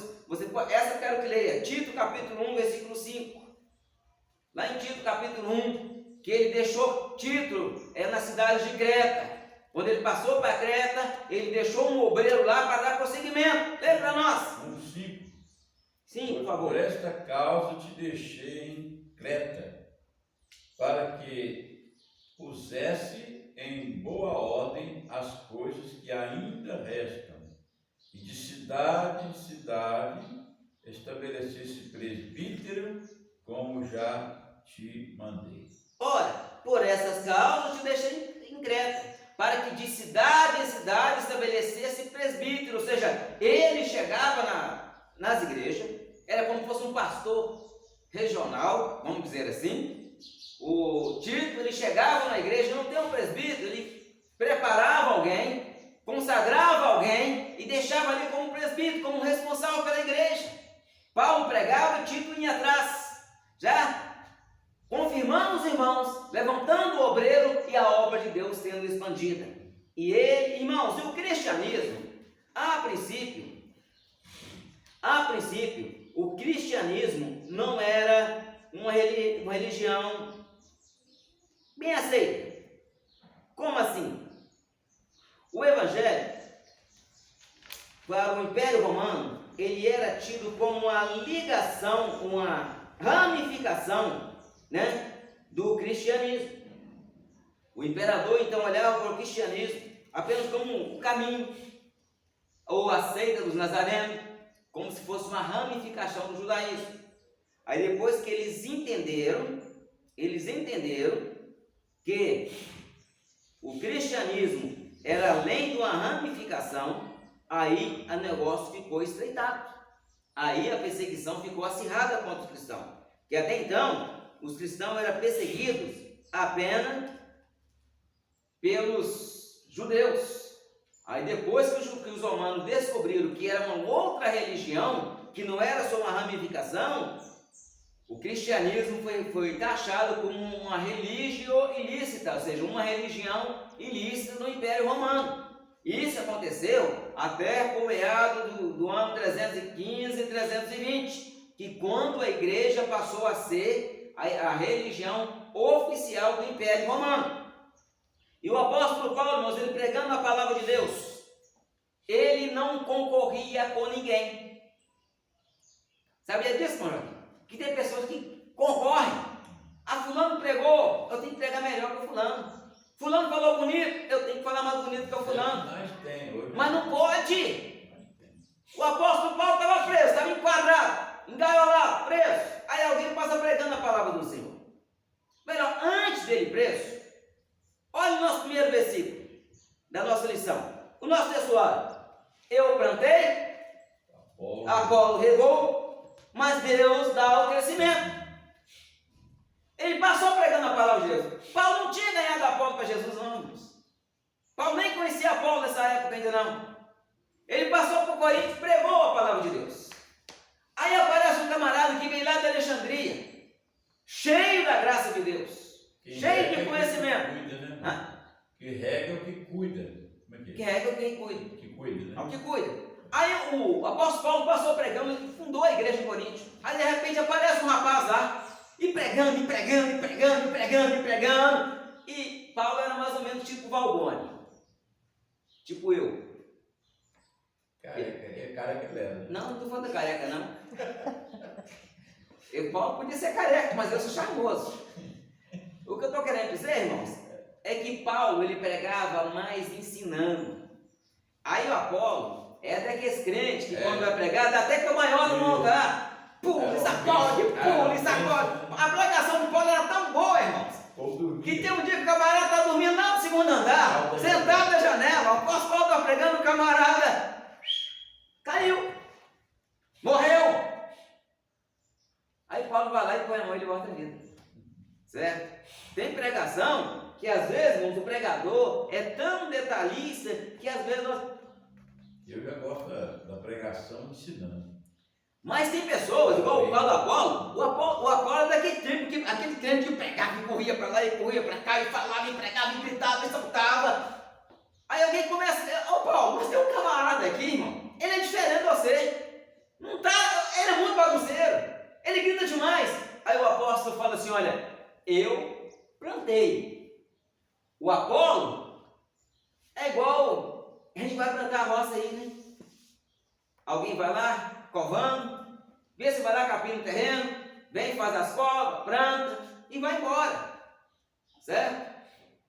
Essa eu quero que leia, Tito capítulo 1, versículo 5. Lá em Tito capítulo 1, que ele deixou Tito na cidade de Creta. Quando ele passou para Creta, ele deixou um obreiro lá para dar prosseguimento. Lê para nós. 1:5. Sim, por favor. Por esta causa te deixei em Creta, para que pusesse em boa ordem as coisas que ainda restam, e de cidade em cidade estabelecesse presbítero, como já te mandei. Ora, por essas causas te deixei em Creta, para que de cidade em cidade estabelecesse presbítero, ou seja, ele chegava nas igrejas, era como se fosse um pastor regional, vamos dizer assim. O Tito, ele chegava na igreja, não tem um presbítero, ele preparava alguém, consagrava alguém e deixava ali como presbítero, como responsável pela igreja. Paulo pregava e Tito ia atrás, já confirmando os irmãos, levantando o obreiro e a obra de Deus sendo expandida. E ele, irmãos, e o cristianismo, a princípio, o cristianismo não era uma religião bem aceita. Como assim? O Evangelho, para o Império Romano, ele era tido como uma ligação, uma ramificação, do cristianismo. O imperador então olhava para o cristianismo apenas como um caminho, ou a seita dos nazarenos, como se fosse uma ramificação do judaísmo. Aí depois que eles entenderam que o cristianismo era além de uma ramificação, aí o negócio ficou estreitado. Aí a perseguição ficou acirrada contra os cristãos. Que até então, os cristãos eram perseguidos apenas pelos judeus. Aí depois que os romanos descobriram que era uma outra religião, que não era só uma ramificação, o cristianismo foi taxado como uma religião ilícita, ou seja, uma religião ilícita no Império Romano. Isso aconteceu até por meado do ano 315 e 320, que quando a igreja passou a ser a religião oficial do Império Romano. E o apóstolo Paulo, irmãos, ele pregando a palavra de Deus, ele não concorria com ninguém. Sabia disso, irmão? Que tem pessoas que concorrem. Fulano pregou, eu tenho que pregar melhor que o fulano. Fulano falou bonito, eu tenho que falar mais bonito que o fulano. Mas não pode. O apóstolo Paulo estava preso, estava enquadrado, engaiolado, preso. Aí alguém passa pregando a palavra do Senhor. Melhor, antes dele preso, olha o nosso primeiro versículo da nossa lição. O nosso textuário. Eu plantei, Apolo regou, mas Deus dá o crescimento. Ele passou pregando a palavra de Deus. Paulo não tinha ganhado Apolo para Jesus, não, irmãos. Paulo nem conhecia Apolo nessa época ainda não. Ele passou por Corinto e pregou a palavra de Deus. Aí aparece um camarada que vem lá de Alexandria, cheio da graça de Deus, cheio de conhecimento. Cuida, né? Que rega o que cuida. Como é que é? Que rega quem cuida. Que cuida, né? É o que cuida. Aí o apóstolo Paulo passou pregando e fundou a igreja em Corinto. Aí de repente aparece um rapaz lá, e pregando, e pregando, e pregando, e pregando, e pregando. E Paulo era mais ou menos tipo Valboni. Tipo eu. Careca, é careca ele era. Não estou falando de careca, não. Paulo podia ser careca, mas eu sou charmoso. O que eu estou querendo dizer, irmãos, é que Paulo ele pregava mais ensinando. Aí o Apolo é daqueles crentes que quando vai pregar, dá até cambalhota no altar. Pula e sacode, pula e sacode. A pregação de Paulo era tão boa, irmãos, que tem um dia que o camarada está dormindo lá no segundo andar, sentado na janela. O apóstolo Paulo está pregando, o camarada caiu, morreu. Aí Paulo vai lá e põe a mão e ele volta a vida. Certo? Tem pregação que às vezes, irmãos, o pregador é tão detalhista que às vezes nós... Eu já gosto da pregação ensinando. Mas tem pessoas, igual o caso do Apolo, o Apolo é daquele tempo, aquele crente que pregava e corria para lá e corria para cá e falava e pregava e gritava e saltava. Aí alguém começa a dizer, ô Paulo, mas tem um camarada aqui, irmão, ele é diferente de você. Não tá, ele é muito bagunceiro, ele grita demais. Aí o apóstolo fala assim, olha, eu plantei. O Apolo é igual, a gente vai plantar a roça aí, né? Alguém vai lá, covando, vê se vai lá, capina no terreno, vem, faz as covas, planta e vai embora. Certo?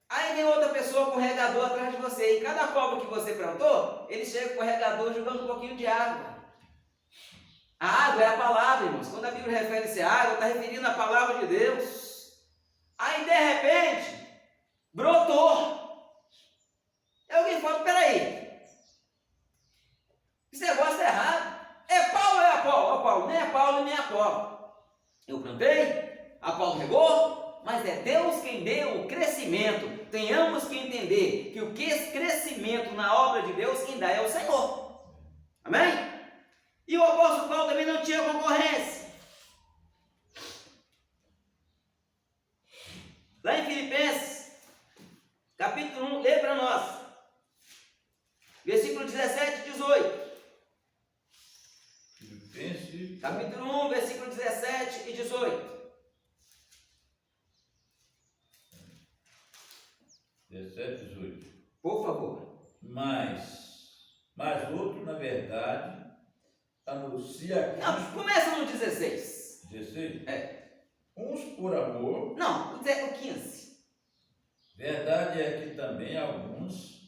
Aí vem outra pessoa com o regador atrás de você. E cada cova que você plantou, ele chega com o regador jogando um pouquinho de água. A água é a palavra, irmãos. Quando a Bíblia refere-se à água, está referindo à palavra de Deus. Aí de repente, brotou. E alguém fala, peraí, esse negócio está errado. É Paulo ou é Apolo? Ó Paulo, nem é Paulo nem é Apolo. Eu plantei, Apolo regou, mas é Deus quem deu o crescimento. Tenhamos que entender que o crescimento na obra de Deus quem dá é o Senhor. Amém? E o apóstolo Paulo também não tinha concorrência. Lá em Filipenses, capítulo 1, lê para nós. Versículo 17 e 18. Filipenses, Capítulo 1, versículo 17 e 18. 17, 18. Por favor. Mas outro, na verdade, anuncia... Não, começa no 16. 16? É. Uns por amor. Não, o 15. Verdade é que também alguns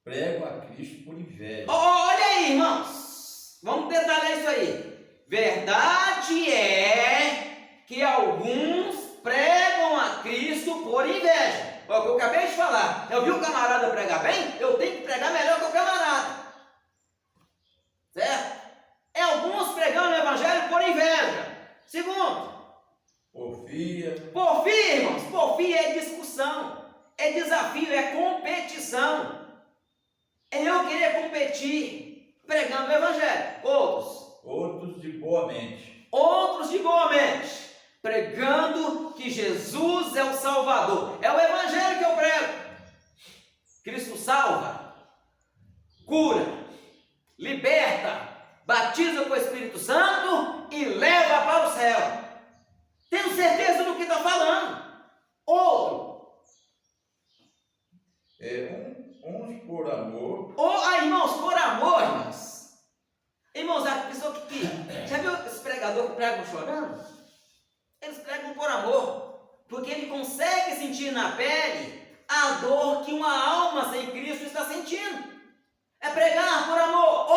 pregam a Cristo por inveja. Olha aí, irmãos. Vamos detalhar isso aí. Verdade é que alguns pregam a Cristo por inveja. É o que eu acabei de falar. Eu vi o camarada pregar bem, eu tenho que pregar melhor que o camarada. Certo? É alguns pregando o evangelho por inveja. Segundo, porfia, irmãos. Porfia é discussão, é desafio, é competição. É eu querer competir pregando o evangelho. Outros de boa mente. Outros de boa mente. Pregando que Jesus é o Salvador. É o evangelho que eu prego. Cristo salva, cura, liberta, batiza com o Espírito Santo e leva para o céu. Tenho certeza do que está falando. Outro. Uns por amor. Irmãos, por amor, irmãos. Irmãos, a pessoa que já viu esse pregador que pregam chorando? Eles pregam por amor, porque ele consegue sentir na pele a dor que uma alma sem Cristo está sentindo. É pregar por amor.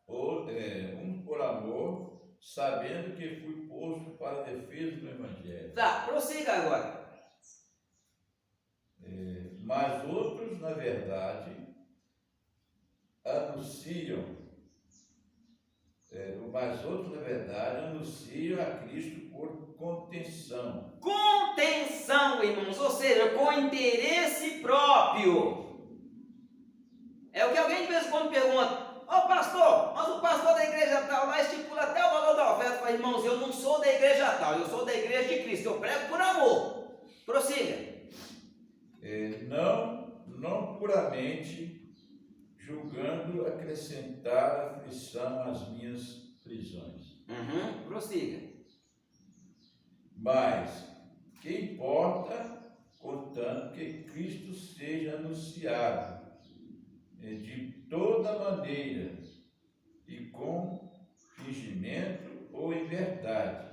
Um por amor, sabendo que fui posto para a defesa do Evangelho. Tá, prossiga agora. Mas outros, na verdade, anunciam a Cristo por contenção. Contenção, irmãos, ou seja, com interesse próprio. É o que alguém de vez em quando pergunta, Ô pastor, mas o pastor da igreja tal lá estipula até o valor da oferta. Fala, irmãos, eu não sou da igreja tal, eu sou da igreja de Cristo, eu prego por amor. Prossiga. Não puramente julgando acrescentar aflição às minhas prisões. Prossiga. Mas que importa, contanto que Cristo seja anunciado de toda maneira e com fingimento ou em verdade.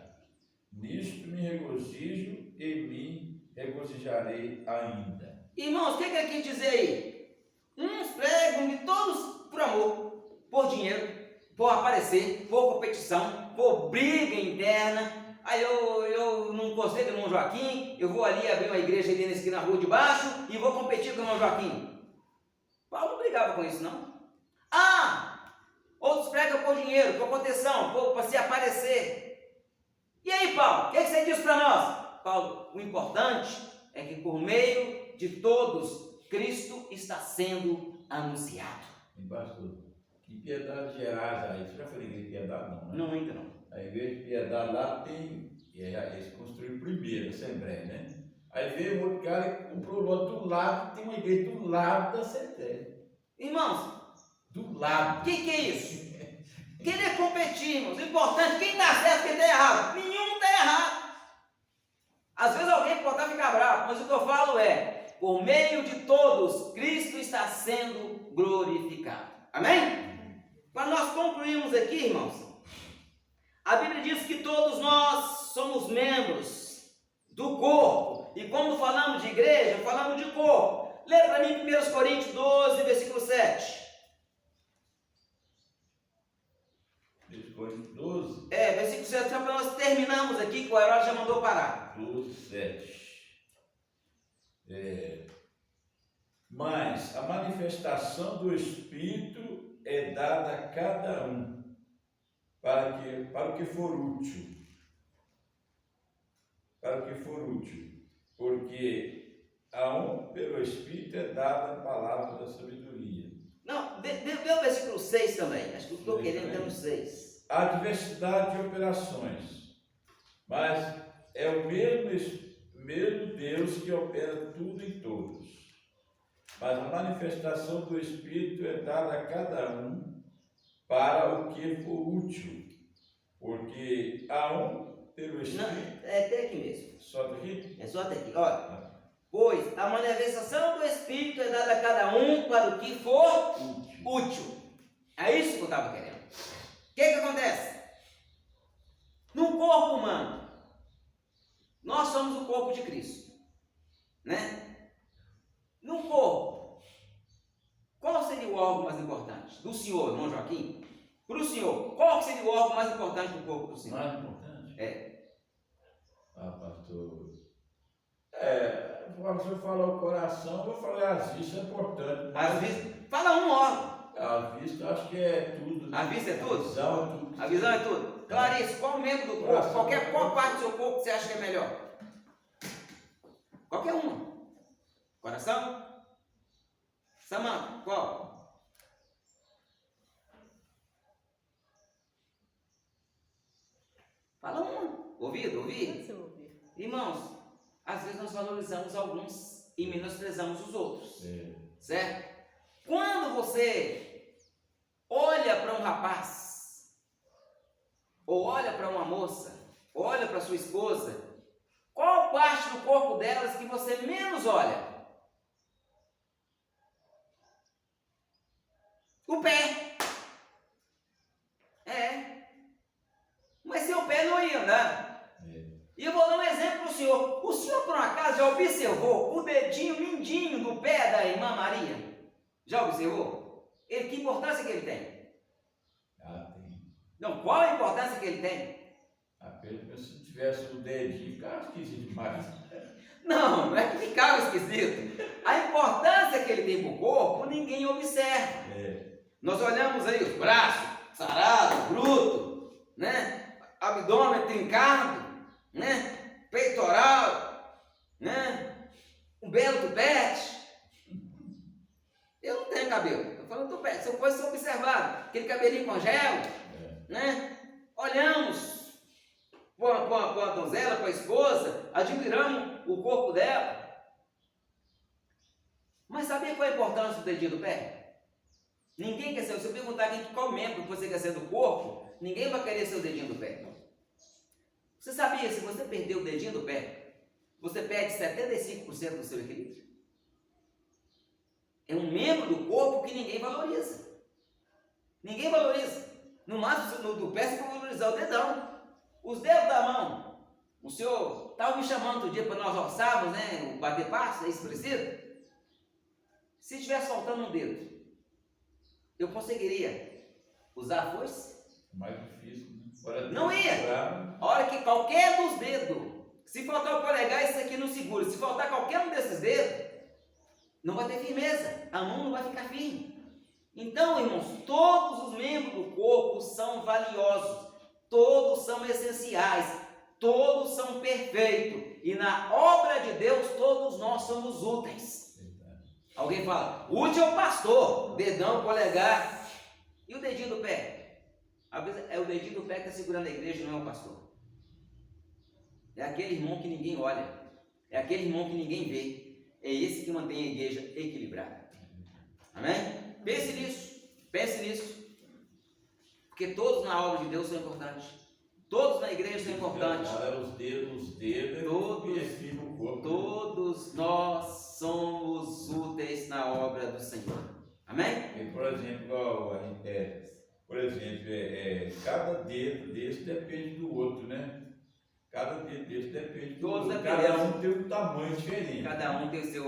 Nisto me regozijo e me regozijarei ainda. Irmãos, o que ele quis dizer aí? Uns pregam e todos por amor, por dinheiro, por aparecer, por competição, por briga interna. Aí eu não gostei do irmão Joaquim, eu vou ali abrir uma igreja ali na esquina, na rua de baixo, e vou competir com o irmão Joaquim. Paulo não brigava com isso, não. Outros pregam por dinheiro, por proteção, para se aparecer. E aí, Paulo, o que você diz para nós? Paulo, o importante é que por meio de todos, Cristo está sendo anunciado. E pastor, que piedade Gerais aí? Você já falou igreja de piedade, não, né? Não, ainda não. A igreja de piedade lá tem, eles construíram primeiro, a Assembleia, né? Aí veio outro cara e comprou logo do lado, tem uma igreja do lado da Assembleia. Irmãos, do lado. O que é isso? Querer competir, irmãos. O importante, quem está certo, quem está errado. Nenhum está errado. Às vezes alguém pode até ficar bravo, mas o que eu falo é, por meio de todos, Cristo está sendo glorificado. Amém? Para nós concluirmos aqui, irmãos, a Bíblia diz que todos nós somos membros do corpo. E quando falamos de igreja, falamos de corpo. Lê para mim 1 Coríntios 12, versículo 7. 1 Coríntios 12. Versículo 7, só para nós terminarmos aqui, que o Herói já mandou parar. 12, 7. Mas a manifestação do Espírito é dada a cada um, para o que for útil. Para o que for útil. Porque a um, pelo Espírito, é dada a palavra da sabedoria. Não, dê o versículo 6 também. Acho que eu estou querendo ter no 6. Há diversidade de operações, mas é o mesmo Deus que opera tudo em todos. Mas a manifestação do Espírito é dada a cada um para o que for útil. Porque a um, pelo Espírito... Não, é até aqui mesmo. Só daqui? É só até aqui. Olha. Pois a manifestação do Espírito é dada a cada um para o que for útil. É isso que eu estava querendo. O que acontece? No corpo humano, nós somos o corpo de Cristo. Né? No corpo, qual seria o órgão mais importante? Do senhor, irmão Joaquim? Para o senhor, qual seria o órgão mais importante do corpo do senhor? Mais importante? Pastor. Se eu falar o coração, eu vou falar as vistas, é importante. As vistas? Fala um órgão. A vista, acho que é tudo. Né? A vista é tudo? A visão é tudo. A visão é tudo. Clarice, qual membro do corpo? Qual parte do seu corpo você acha que é melhor? Qualquer uma. Coração? Samanta, qual? Fala uma. Ouvido? Irmãos, às vezes nós valorizamos alguns e menosprezamos os outros. Certo? Quando você olha para um rapaz, ou olha para uma moça, olha para sua esposa, qual parte do corpo delas que você menos olha? O pé. Mas seu pé não ia andar. E eu vou dar um exemplo para o senhor. O senhor, por um acaso, já observou o dedinho mindinho do pé da irmã Maria? Já observou? Que importância que ele tem? Tem. Não, qual a importância que ele tem? Apenas se tivesse o dedinho, ficava esquisito demais. Não é que ficava esquisito. A importância que ele tem para o corpo, ninguém observa. Nós olhamos aí os braços, sarado, bruto, né? Abdômen trincado, né? Peitoral, né? Um belo tupete. Eu não tenho cabelo. falando do pé, são coisas que são observadas. Aquele cabelinho com gel, né? Olhamos com a donzela, com a esposa, admiramos o corpo dela. Mas sabia qual é a importância do dedinho do pé? Ninguém quer ser, se eu perguntar qual membro você quer ser do corpo, ninguém vai querer ser o dedinho do pé. Você sabia, se você perder o dedinho do pé, você perde 75% do seu equilíbrio? É um membro do corpo que ninguém valoriza. Ninguém valoriza. No máximo do pé você pode valorizar o dedão. Os dedos da mão. O senhor estava me chamando outro dia para nós orçarmos, né? O bater passo, é isso precisa? Se estivesse faltando um dedo, eu conseguiria usar a foice? Mais difícil, né? Não ia. A hora que qualquer dos dedos, se faltar o polegar, esse aqui não segura. Se faltar qualquer um desses dedos, não vai ter firmeza. A mão não vai ficar firme. Então, irmãos, todos os membros do corpo são valiosos. Todos são essenciais. Todos são perfeitos. E na obra de Deus, todos nós somos úteis. Alguém fala, útil é o pastor, dedão, polegar. E o dedinho do pé? Às vezes é o dedinho do pé que está segurando a igreja, não é o pastor. É aquele irmão que ninguém olha. É aquele irmão que ninguém vê. É esse que mantém a igreja equilibrada. Amém? Pense nisso. Porque todos na obra de Deus são importantes. Todos na igreja são importantes. Os dedos o corpo. Todos nós somos úteis na obra do Senhor. Amém? E, por exemplo, cada dedo desse depende do outro, né? Cada dedo desse depende do outro. Cada um tem um tamanho diferente. Cada um tem o seu